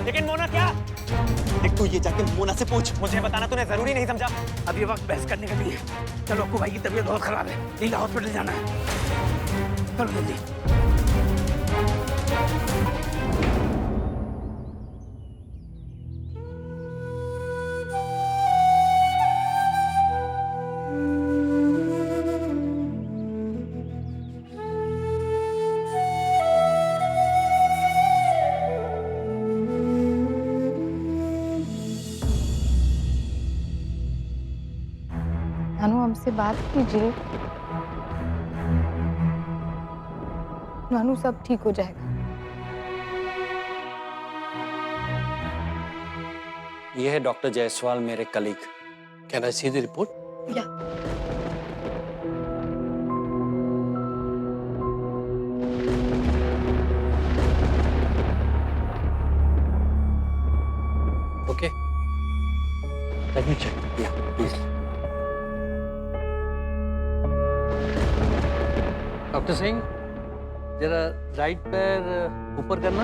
लेकिन मोना क्या? देख तू ये जाके मोना से पूछ। मुझे बताना तूने जरूरी नहीं समझा? अब ये वक्त बहस करने का नहीं है। चलो, अक्कू भाई की तबीयत बहुत खराब है, लीला हॉस्पिटल जाना है। चलो जल्दी। नानू, हमसे बात कीजिए। नानू, सब ठीक हो जाएगा। ये है डॉक्टर जायसवाल, मेरे colleague. Can I see the report? या ओके, लेट मी चेक। या प्लीज। डॉक्टर सिंह, जरा राइट पैर ऊपर करना।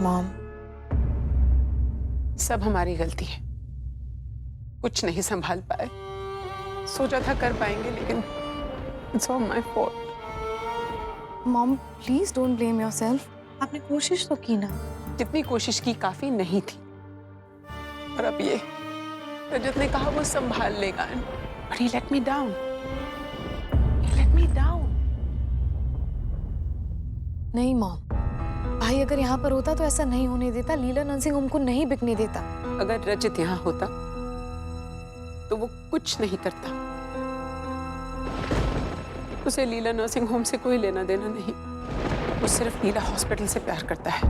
मॉम, सब हमारी गलती है। कुछ नहीं संभाल पाए। सोचा था कर पाएंगे, लेकिन it's all my fault. Mom, please don't blame yourself. आपने कोशिश तो की ना। जितनी कोशिश की काफी नहीं थी। और अब ये रजत ने कहा वो संभाल लेगा, but he let me down. Let me down. नहीं मॉम, भाई अगर यहाँ पर होता तो ऐसा नहीं होने देता। लीला नर्सिंग होम को नहीं बिकने देता। अगर रजत यहाँ होता तो वो कुछ नहीं करता। उसे लीला नर्सिंग होम से कोई लेना देना नहीं। वो सिर्फ लीला हॉस्पिटल से प्यार करता है।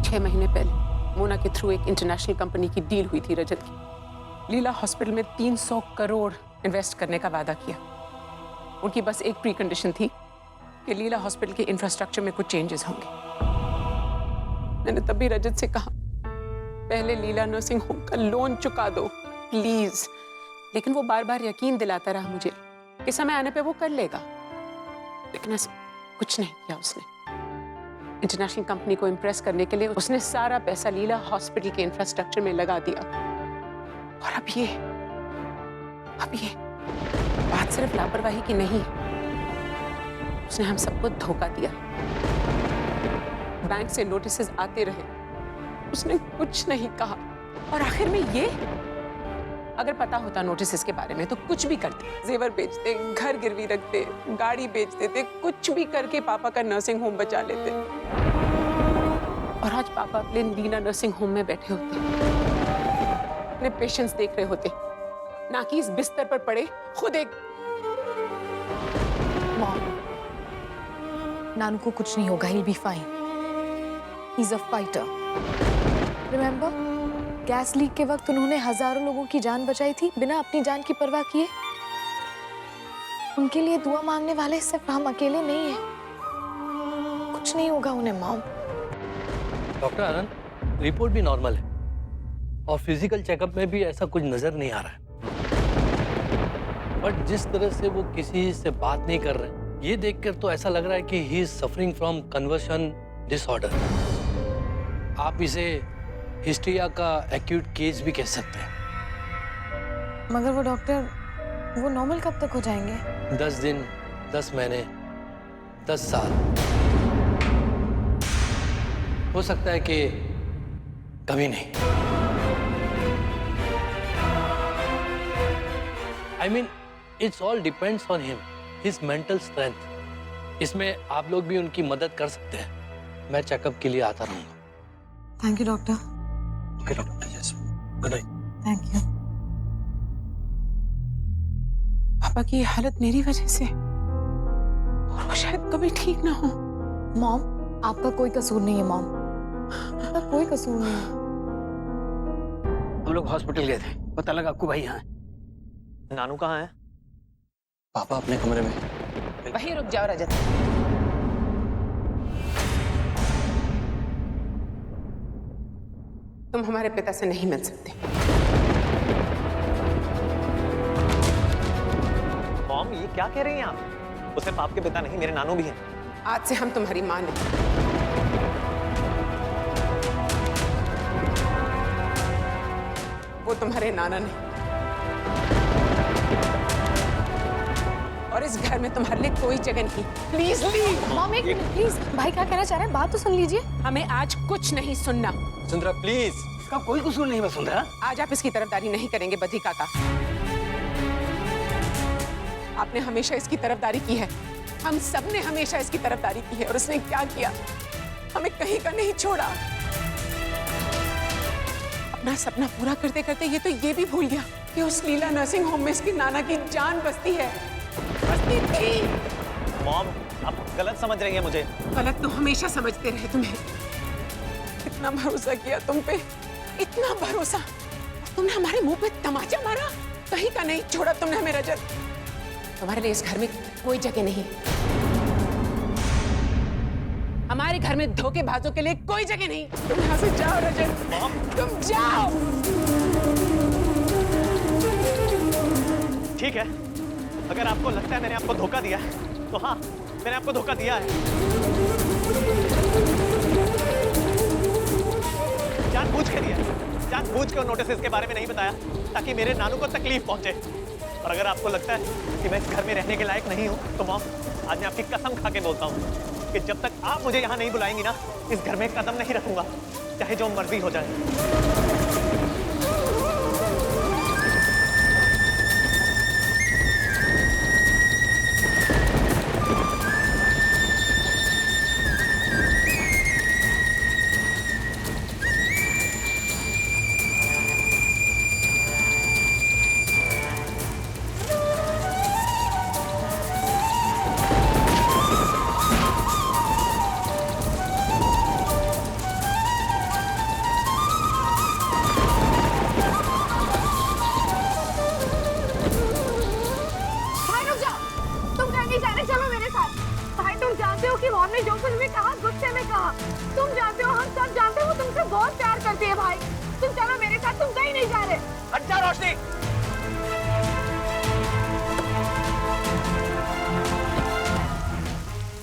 6 महीने पहले मोना के थ्रू एक इंटरनेशनल कंपनी की डील हुई थी रजत की। लीला हॉस्पिटल में 300 करोड़ इन्वेस्ट करने का वादा किया। उनकी बस एक प्री कंडीशन थी कि लीला हॉस्पिटल के इंफ्रास्ट्रक्चर में कुछ चेंजेस होंगे। मैंने तभी रजत से कहा, पहले लीला नर्सिंग होम का लोन चुका दो प्लीज। लेकिन वो बार बार यकीन दिलाता रहा मुझे कि समय आने पे वो कर लेगा। लेकिन ऐसा कुछ नहीं किया उसने। इंटरनेशनल कंपनी को इम्प्रेस करने के लिए उसने सारा पैसा लीला हॉस्पिटल के इंफ्रास्ट्रक्चर में लगा दिया। और अब ये बात सिर्फ लापरवाही की नहीं, उसने हम सबको धोखा दिया। बैंक से नोटिसेस आते रहे, उसने कुछ नहीं कहा। और आखिर में ये, अगर पता होता नोटिसेस के बारे में तो कुछ भी करते। जेवर बेचते, घर गिरवी रखते, गाड़ी बेच देते, कुछ भी करके पापा का नर्सिंग होम बचा लेते। और आज पापा अपने लीला नर्सिंग होम में बैठे होते, अपने पेशेंट्स देख रहे होते, ना कि इस बिस्तर पर पड़े खुद एक। मॉम, नानू को कुछ नहीं होगा। He'll be fine. He's a fighter. Remember? Gas leak के वक्त उन्होंने हजारों लोगों की जान बचाई थी बिना अपनी जान की परवाह किए। उनके लिए दुआ मांगने वाले सिर्फ हम अकेले नहीं हैं। कुछ नहीं होगा उन्हें मॉम। डॉक्टर आनंद, रिपोर्ट भी नॉर्मल है और फिजिकल चेकअप में भी ऐसा कुछ नजर नहीं आ रहा है। बट जिस तरह से वो किसी से बात नहीं कर रहे, ये देखकर तो ऐसा लग रहा है कि he is suffering from conversion disorder. आप इसे हिस्ट्रिया का एक्यूट केस भी कह सकते हैं। मगर वो डॉक्टर, वो नॉर्मल कब तक हो जाएंगे? 10 दिन, 10 महीने, 10 साल। हो सकता है कि कभी नहीं। I mean, it's all depends on him, his mental strength. इसमें आप लोग भी उनकी मदद कर सकते हैं। मैं चेकअप के लिए आता रहूंगा। Thank you doctor. Okay doctor, yes, good night. Thank you. पापा की हालत मेरी वजह से, और वो शायद कभी ठीक ना हो। मॉम, आपका कोई कसूर नहीं है मॉम, आपका कोई कसूर नहीं है। हम लोग हॉस्पिटल गए थे, पता लगा अक्कू भाई यहाँ है। नानू कहाँ है? पापा अपने कमरे में। वहीं रुक जाओ रजत। तुम हमारे पिता से नहीं मिल सकते। मॉम, ये क्या कह रही हैं आप? वो सिर्फ आपके पिता नहीं, मेरे नानू भी हैं। आज से हम तुम्हारी माँ नहीं। वो तुम्हारे नाना नहीं। और इस घर में तुम्हारे लिए कोई जगह नहीं। Please leave. मॉम एक मिनट प्लीज, भाई क्या कहना चाह रहे हैं, बात तो सुन लीजिए। हमें आज कुछ नहीं सुनना। सुंदरा प्लीज। इसका कोई कसूर नहीं वसुंधरा। आज आप इसकी तरफदारी नहीं करेंगे बद्री काका। आपने हमेशा इसकी तरफदारी की है। हम सब ने हमेशा इसकी तरफदारी की है। और उसने क्या किया, हमें कहीं का नहीं छोड़ा। अपना सपना पूरा करते करते ये भी भूल गया कि उस लीला नर्सिंग होम में इसकी नाना की जान बसती है। बसती थी। मॉम, आप गलत समझ रही हैं मुझे। गलत तो हमेशा समझते रहे तुम्हें। इतना भरोसा किया तुम पे, इतना भरोसा। तुमने हमारे मुंह पे तमाचा मारा। कहीं का नहीं छोड़ा तुमने हमें रजत। तुम्हारे लिए इस घर में कोई जगह नहीं। हमारे घर में धोखेबाजों के लिए कोई जगह नहीं। तुम यहाँ से जाओ रजत। तुम जाओ। ठीक है, अगर आपको लगता है मैंने आपको धोखा दिया है, तो हाँ, मैंने आपको धोखा दिया है। जानबूझ के दिया है। जानबूझ के उन नोटिस के बारे में नहीं बताया ताकि मेरे नानू को तकलीफ पहुंचे। और अगर आपको लगता है कि मैं इस घर में रहने के लायक नहीं हूँ, तो मॉम, आज मैं आपकी कसम खा के बोलता हूँ कि जब तक आप मुझे यहाँ नहीं बुलाएंगी ना, इस घर में कदम नहीं रखूंगा, चाहे जो मर्जी हो जाए।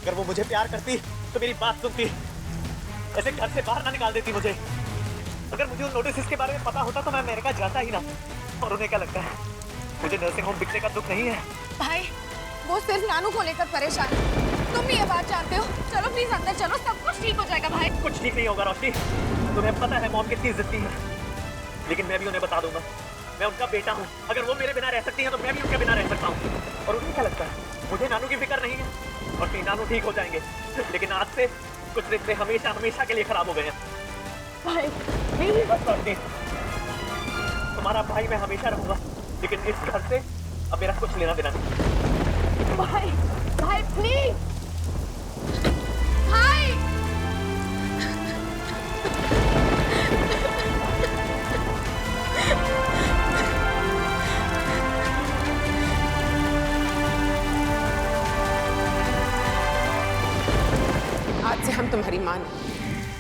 अगर वो मुझे प्यार करती तो मेरी बात सुनती, ऐसे घर से बाहर ना निकाल देती मुझे। अगर मुझे उन नोटिस के बारे में पता होता तो मैं अमेरिका जाता ही ना। और उन्हें क्या लगता है, मुझे नर्सिंग होम बिकने का दुख नहीं है? भाई, वो सिर्फ नानू को लेकर परेशान है। तुम भी ये बात जानते हो। चलो प्लीज अंदर चलो, सब कुछ ठीक हो जाएगा। भाई कुछ ठीक नहीं होगा रोशनी। तुम्हें पता है मॉम कितनी जिद्दी है, लेकिन मैं भी उन्हें बता दूंगा, मैं उनका बेटा हूँ। अगर वो मेरे बिना रह सकती हैं तो मैं भी उनके बिना रह सकता हूँ। और उन्हें क्या लगता है मुझे नानू की फिक्र नहीं है? और फिर नानू ठीक हो जाएंगे, लेकिन आज से कुछ रिश्ते हमेशा हमेशा के लिए खराब हो गए हैं। भाई बस रोशनी, तुम्हारा भाई मैं हमेशा रहूंगा, लेकिन इस घर से अब मेरा कुछ लेना देना नहीं। भाई, भाई प्लीज, भाई। आज से हम तुम्हारी माँ नहीं,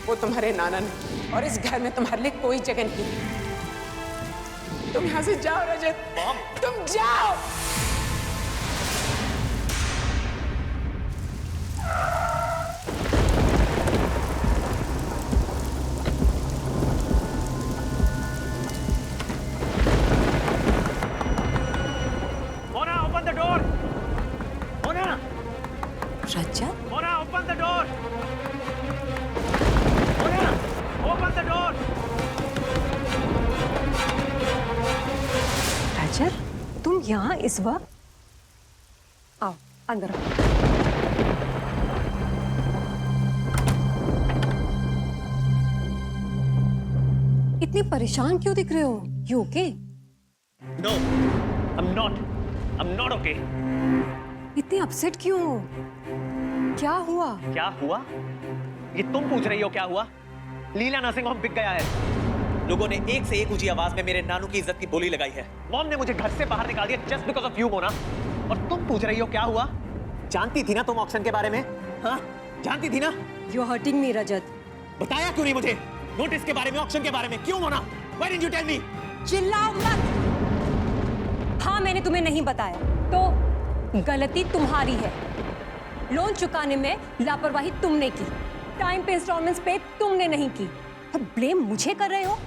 वो तुम्हारे नाना नहीं। और इस घर में तुम्हारे लिए कोई जगह नहीं। तुम यहाँ से जाओ रजत। तुम जाओ। Mona, open the door. Mona, Rajat, Mona, open the door. Mona, open the door. रजत, तुम यहाँ इस वक्त? आओ अंदर आओ। इतनी परेशान क्यों दिख रहे हो? You okay? No, I'm not. I'm not okay. इतनी अपसेट क्यों हो? क्या हुआ? क्या हुआ? ये तुम पूछ रही हो क्या हुआ? लीला नर्सिंग होम बिक गया है। लोगों ने एक से एक ऊंची आवाज में मेरे नानू की इज्जत की बोली लगाई है। मॉम ने मुझे घर से बाहर निकाल दिया just because of you Mona. और तुम पूछ रही हो क्या हुआ? जानती थी ना तुम ऑक्शन के बारे में? हाँ, जानती थी ना? यू आर हर्टिंग मी रजत। बताया क्यों नहीं मुझे? नोटिस के बारे में, ऑक्शन के बारे में? क्यों Mona? Why didn't you tell me? चिल्लाओ मत। हाँ, मैंने तुम्हें नहीं बताया तो गलती तुम्हारी है। लोन चुकाने में लापरवाही तुमने की, टाइम पे इंस्टॉलमेंट्स पे तुमने नहीं की, और ब्लेम मुझे कर रहे हो?